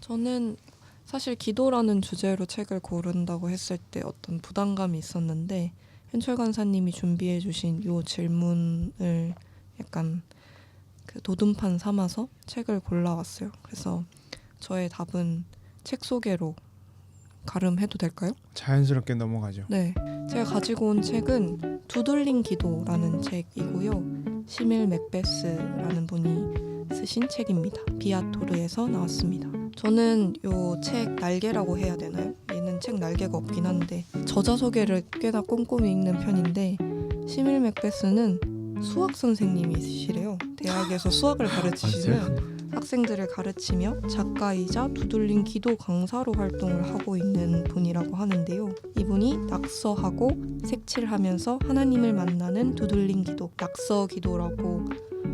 저는 사실 기도라는 주제로 책을 고른다고 했을 때 어떤 부담감이 있었는데 현철 간사님이 준비해 주신 이 질문을 약간 그 도둠판 삼아서 책을 골라왔어요. 그래서 저의 답은 책 소개로 가름해도 될까요? 자연스럽게 넘어가죠. 네, 제가 가지고 온 책은 두들린 기도라는 책이고요. 시밀 맥베스라는 분이 쓰신 책입니다. 비아토르에서 나왔습니다. 저는 요 책 날개라고 해야 되나요? 얘는 책 날개가 없긴 한데 저자 소개를 꽤나 꼼꼼히 읽는 편인데 시밀 맥베스는 수학 선생님이시래요. 대학에서 수학을 가르치시는 학생들을 가르치며 작가이자 두들린 기도 강사로 활동을 하고 있는 분이라고 하는데요. 이분이 낙서하고 색칠하면서 하나님을 만나는 두들린 기도, 낙서 기도라고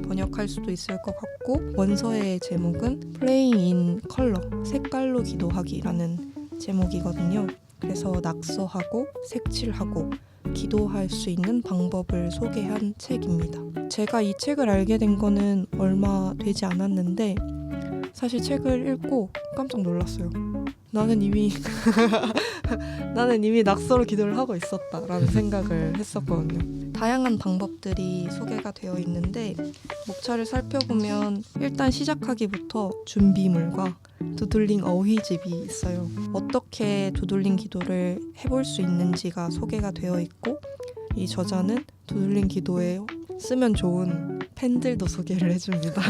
번역할 수도 있을 것 같고 원서의 제목은 Praying in Color, 색깔로 기도하기라는 제목이거든요. 그래서 낙서하고 색칠하고 기도할 수 있는 방법을 소개한 책입니다. 제가 이 책을 알게 된 거는 얼마 되지 않았는데 사실 책을 읽고 깜짝 놀랐어요. 나는 이미 낙서로 기도를 하고 있었다라는 생각을 했었거든요. 다양한 방법들이 소개가 되어 있는데 목차를 살펴보면 일단 시작하기부터 준비물과 두들링 어휘집이 있어요. 어떻게 두들링 기도를 해볼 수 있는지가 소개가 되어 있고 이 저자는 두들링 기도에 쓰면 좋은 펜들도 소개를 해줍니다.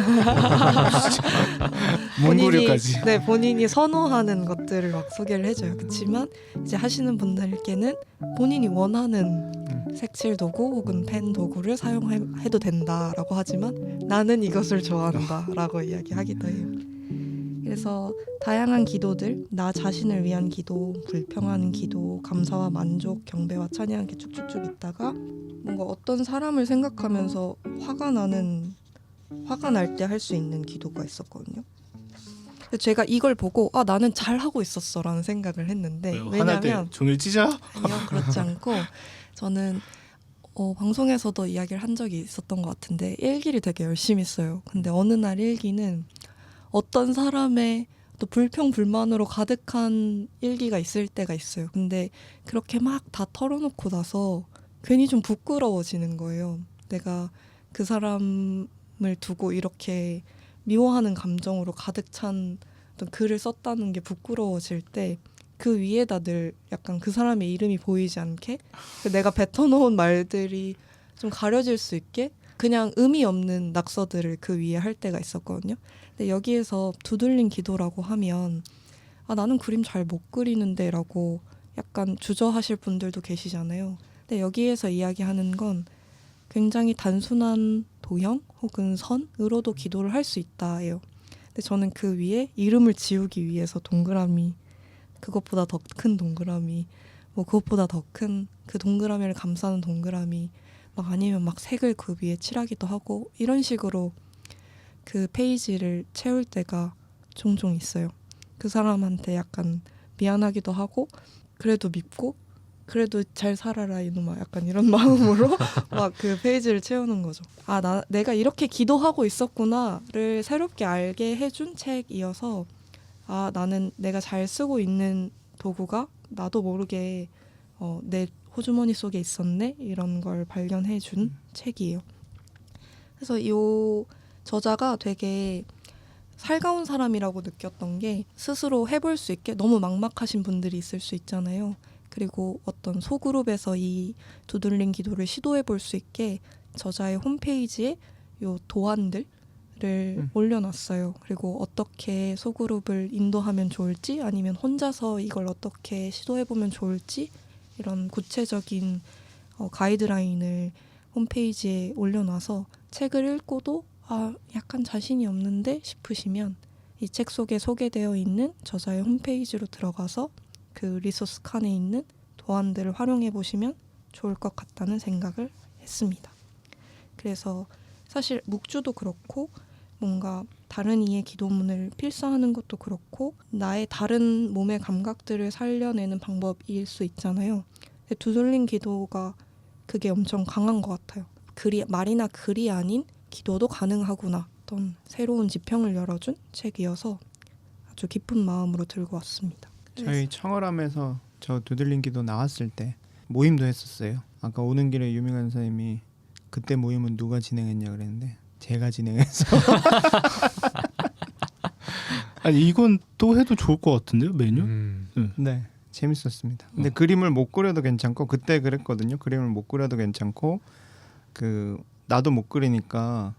몽골까지. 본인이 선호하는 것들을 막 소개를 해줘요. 그렇지만 이제 하시는 분들께는 본인이 원하는 색칠 도구 혹은 펜 도구를 사용해도 된다라고 하지만 나는 이것을 좋아한다라고 이야기하기도 해요. 그래서 다양한 기도들, 나 자신을 위한 기도, 불평하는 기도, 감사와 만족, 경배와 찬양 이렇게 쭉쭉쭉 있다가 뭔가 어떤 사람을 생각하면서 화가 날 때 할 수 있는 기도가 있었거든요. 제가 이걸 보고 나는 잘하고 있었어라는 생각을 했는데 화날 때 왜냐하면 종일 찢어? 아니요, 그렇지 않고 저는 방송에서도 이야기를 한 적이 있었던 것 같은데 일기를 되게 열심히 써요. 근데 어느 날 일기는 어떤 사람의 또 불평불만으로 가득한 일기가 있을 때가 있어요. 근데 그렇게 막 다 털어놓고 나서 괜히 좀 부끄러워지는 거예요. 내가 그 사람을 두고 이렇게 미워하는 감정으로 가득 찬 어떤 글을 썼다는 게 부끄러워질 때 그 위에다 늘 약간 그 사람의 이름이 보이지 않게 내가 뱉어놓은 말들이 좀 가려질 수 있게 그냥 의미 없는 낙서들을 그 위에 할 때가 있었거든요. 근데 여기에서 두들린 기도라고 하면 나는 그림 잘 못 그리는데 라고 약간 주저하실 분들도 계시잖아요. 근데 여기에서 이야기하는 건 굉장히 단순한 도형 혹은 선으로도 기도를 할 수 있다예요. 근데 저는 그 위에 이름을 지우기 위해서 동그라미, 그것보다 더 큰 동그라미, 뭐 그것보다 더 큰 그 동그라미를 감싸는 동그라미, 막 아니면 막 색을 그 위에 칠하기도 하고 이런 식으로 그 페이지를 채울 때가 종종 있어요. 그 사람한테 약간 미안하기도 하고 그래도 믿고 그래도 잘 살아라 이놈아 약간 이런 마음으로 막 그 페이지를 채우는 거죠. 내가 이렇게 기도하고 있었구나를 새롭게 알게 해준 책이어서 나는 내가 잘 쓰고 있는 도구가 나도 모르게 내 호주머니 속에 있었네 이런 걸 발견해준 책이에요. 그래서 이 저자가 되게 살가운 사람이라고 느꼈던 게 스스로 해볼 수 있게 너무 막막하신 분들이 있을 수 있잖아요. 그리고 어떤 소그룹에서 이 두들린 기도를 시도해볼 수 있게 저자의 홈페이지에 요 도안들을 올려놨어요. 그리고 어떻게 소그룹을 인도하면 좋을지 아니면 혼자서 이걸 어떻게 시도해보면 좋을지 이런 구체적인 가이드라인을 홈페이지에 올려놔서 책을 읽고도 약간 자신이 없는데 싶으시면 이 책 속에 소개되어 있는 저자의 홈페이지로 들어가서 그 리소스 칸에 있는 도안들을 활용해 보시면 좋을 것 같다는 생각을 했습니다. 그래서 사실 묵주도 그렇고 뭔가 다른 이의 기도문을 필사하는 것도 그렇고 나의 다른 몸의 감각들을 살려내는 방법일 수 있잖아요. 근데 두들린 기도가 그게 엄청 강한 것 같아요. 말이나 글이 아닌 기도도 가능하구나 어떤 새로운 지평을 열어준 책이어서 아주 기쁜 마음으로 들고 왔습니다. 저희 청어람에서 저 두들린 기도 나왔을 때 모임도 했었어요. 아까 오는 길에 유명한 선생님이 그때 모임은 누가 진행했냐 그랬는데 제가 진행해서 아니 이건 또 해도 좋을 것 같은데요 메뉴? 네 재밌었습니다. 근데 그림을 못 그려도 괜찮고 그때 그랬거든요. 그림을 못 그려도 괜찮고 그 나도 못 그리니까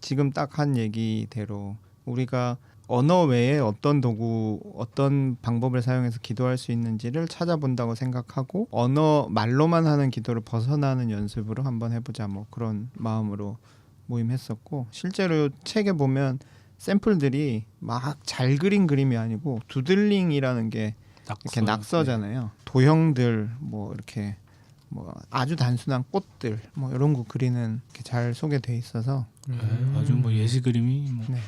지금 딱 한 얘기대로 우리가 언어 외에 어떤 도구, 어떤 방법을 사용해서 기도할 수 있는지를 찾아본다고 생각하고 언어 말로만 하는 기도를 벗어나는 연습으로 한번 해보자 뭐 그런 마음으로 모임했었고 실제로 책에 보면 샘플들이 막 잘 그린 그림이 아니고 두들링이라는 게 이렇게 낙서잖아요. 도형들 뭐 이렇게 뭐 아주 단순한 꽃들 뭐 이런 거 그리는 게 잘 소개돼 있어서 아주 뭐 예시 그림이 뭐. 네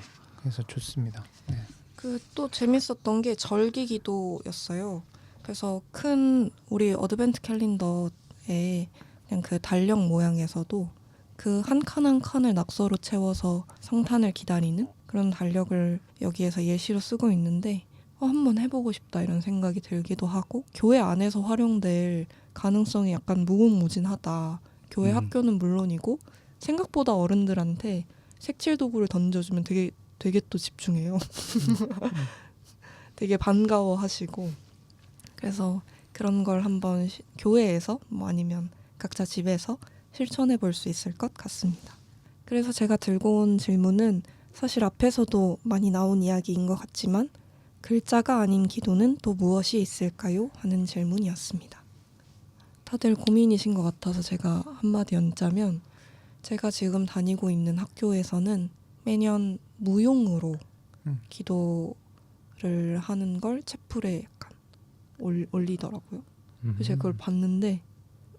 그래서 좋습니다. 네. 그 또 재밌었던 게 절기 기도였어요. 그래서 큰 우리 어드벤트 캘린더에 그냥 그 달력 모양에서도 그 한 칸 한 칸을 낙서로 채워서 성탄을 기다리는 그런 달력을 여기에서 예시로 쓰고 있는데 한번 해보고 싶다 이런 생각이 들기도 하고 교회 안에서 활용될 가능성이 약간 무궁무진하다. 교회 학교는 물론이고 생각보다 어른들한테 색칠 도구를 던져주면 되게 또 집중해요. 되게 반가워하시고 그래서 그런 걸 한번 교회에서 뭐 아니면 각자 집에서 실천해 볼 수 있을 것 같습니다. 그래서 제가 들고 온 질문은 사실 앞에서도 많이 나온 이야기인 것 같지만 글자가 아닌 기도는 또 무엇이 있을까요? 하는 질문이었습니다. 다들 고민이신 것 같아서 제가 한마디 얹자면 제가 지금 다니고 있는 학교에서는 매년 무용으로 기도를 하는 걸 채플에 약간 올리더라고요. 그래서 제가 그걸 봤는데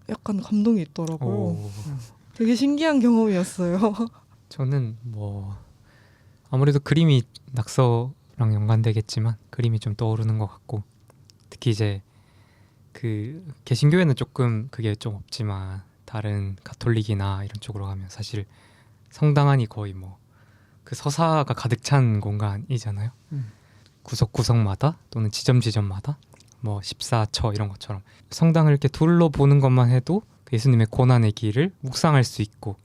약간 감동이 있더라고요. 되게 신기한 경험이었어요. 저는 뭐 아무래도 그림이 낙서랑 연관되겠지만 그림이 좀 떠오르는 것 같고 특히 이제 그 개신교회는 조금 그게 좀 없지만 다른 가톨릭이나 이런 쪽으로 가면 사실 성당 안이 거의 뭐 그 서사가 가득 찬 공간이잖아요. 구석구석마다 또는 지점마다 뭐 14처 이런 것처럼 성당을 이렇게 둘러보는 것만 해도 예수님의 고난의 길을 묵상할 수 있고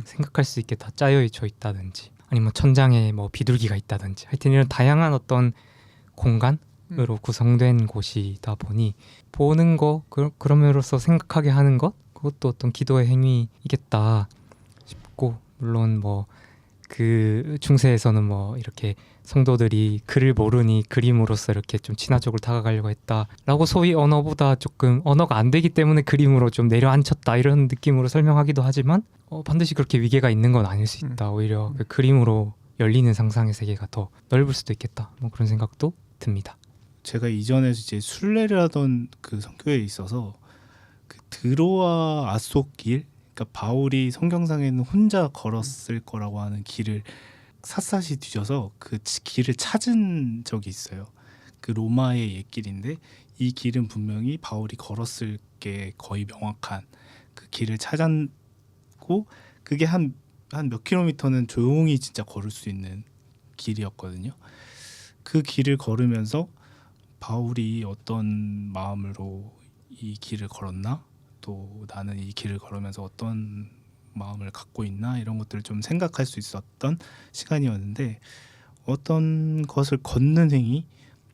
생각할 수 있게 다 짜여져 있다든지 아니면 천장에 뭐 비둘기가 있다든지 하여튼 이런 다양한 어떤 공간으로 구성된 곳이다 보니 보는 거 그럼으로써 생각하게 하는 것 그것도 어떤 기도의 행위이겠다 싶고 물론 뭐 그 중세에서는 뭐 이렇게 성도들이 글을 모르니 그림으로써 이렇게 좀 친화적으로 다가가려고 했다라고 소위 언어보다 조금 언어가 안 되기 때문에 그림으로 좀 내려앉혔다 이런 느낌으로 설명하기도 하지만 반드시 그렇게 위계가 있는 건 아닐 수 있다. 오히려 그 그림으로 열리는 상상의 세계가 더 넓을 수도 있겠다. 뭐 그런 생각도 듭니다. 제가 이전에 이제 순례를 하던 그 성교회에 있어서 그 드로아 아속 길 그러니까 바울이 성경상에는 혼자 걸었을 거라고 하는 길을 샅샅이 뒤져서 그 길을 찾은 적이 있어요. 그 로마의 옛길인데 이 길은 분명히 바울이 걸었을 게 거의 명확한 그 길을 찾았고 그게 한 몇 킬로미터는 조용히 진짜 걸을 수 있는 길이었거든요. 그 길을 걸으면서 바울이 어떤 마음으로 이 길을 걸었나? 또 나는 이 길을 걸으면서 어떤 마음을 갖고 있나? 이런 것들을 좀 생각할 수 있었던 시간이었는데 어떤 것을 걷는 행위,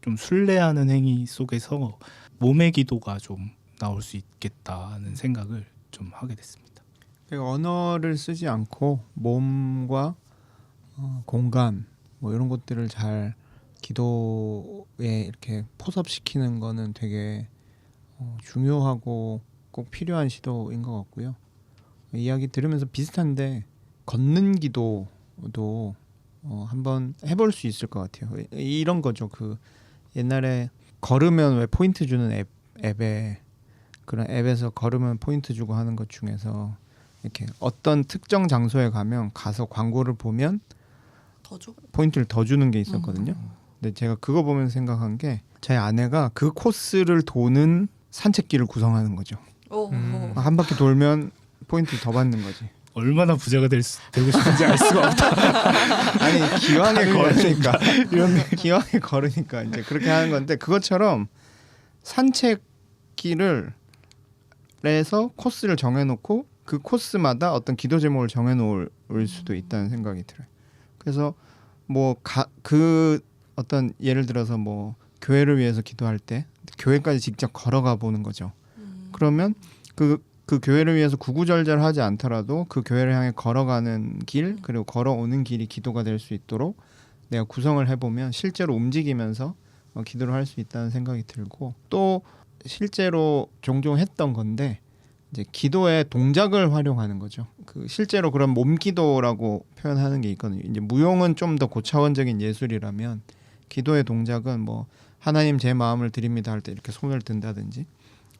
좀 순례하는 행위 속에서 몸의 기도가 좀 나올 수 있겠다는 생각을 좀 하게 됐습니다. 그러니까 언어를 쓰지 않고 몸과 공간 뭐 이런 것들을 잘 기도에 이렇게 포섭시키는 거는 되게 중요하고 꼭 필요한 시도인 것 같고요. 이야기 들으면서 비슷한데 걷는 기도도 한번 해볼 수 있을 것 같아요. 이런 거죠. 그 옛날에 걸으면 왜 포인트 주는 앱에 그런 앱에서 걸으면 포인트 주고 하는 것 중에서 이렇게 어떤 특정 장소에 가서 광고를 보면 더 줘? 포인트를 더 주는 게 있었거든요. 근데 제가 그거 보면서 생각한 게 제 아내가 그 코스를 도는 산책길을 구성하는 거죠. 한 바퀴 돌면 포인트를 더 받는 거지. 얼마나 부자가 되고 싶은지 알 수가 없다. 아니 기왕에 걸으니까 이런 기왕에 걸으니까 이제 그렇게 하는 건데 그것처럼 산책길을 해서 코스를 정해놓고 그 코스마다 어떤 기도 제목을 정해놓을 수도 있다는 생각이 들어요. 그래서 뭐 그 어떤 예를 들어서 뭐 교회를 위해서 기도할 때 교회까지 직접 걸어가 보는 거죠. 그러면 그 교회를 위해서 구구절절하지 않더라도 그 교회를 향해 걸어가는 길 그리고 걸어오는 길이 기도가 될 수 있도록 내가 구성을 해보면 실제로 움직이면서 기도를 할 수 있다는 생각이 들고 또 실제로 종종 했던 건데 이제 기도의 동작을 활용하는 거죠. 그 실제로 그런 몸기도라고 표현하는 게 있거든요. 이제 무용은 좀 더 고차원적인 예술이라면 기도의 동작은 뭐 하나님 제 마음을 드립니다 할 때 이렇게 손을 든다든지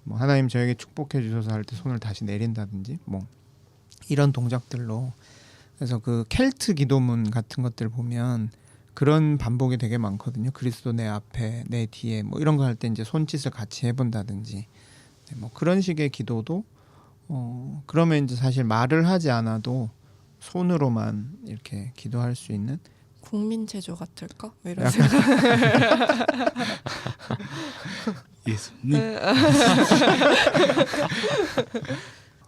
뭐 하나님 저에게 축복해 주셔서 할 때 손을 다시 내린다든지 뭐 이런 동작들로 그래서 그 켈트 기도문 같은 것들 보면 그런 반복이 되게 많거든요. 그리스도 내 앞에 내 뒤에 뭐 이런 거 할 때 이제 손짓을 같이 해본다든지 뭐 그런 식의 기도도 그러면 이제 사실 말을 하지 않아도 손으로만 이렇게 기도할 수 있는 국민체조 같을까? 뭐 이런 약간 생각. 예수님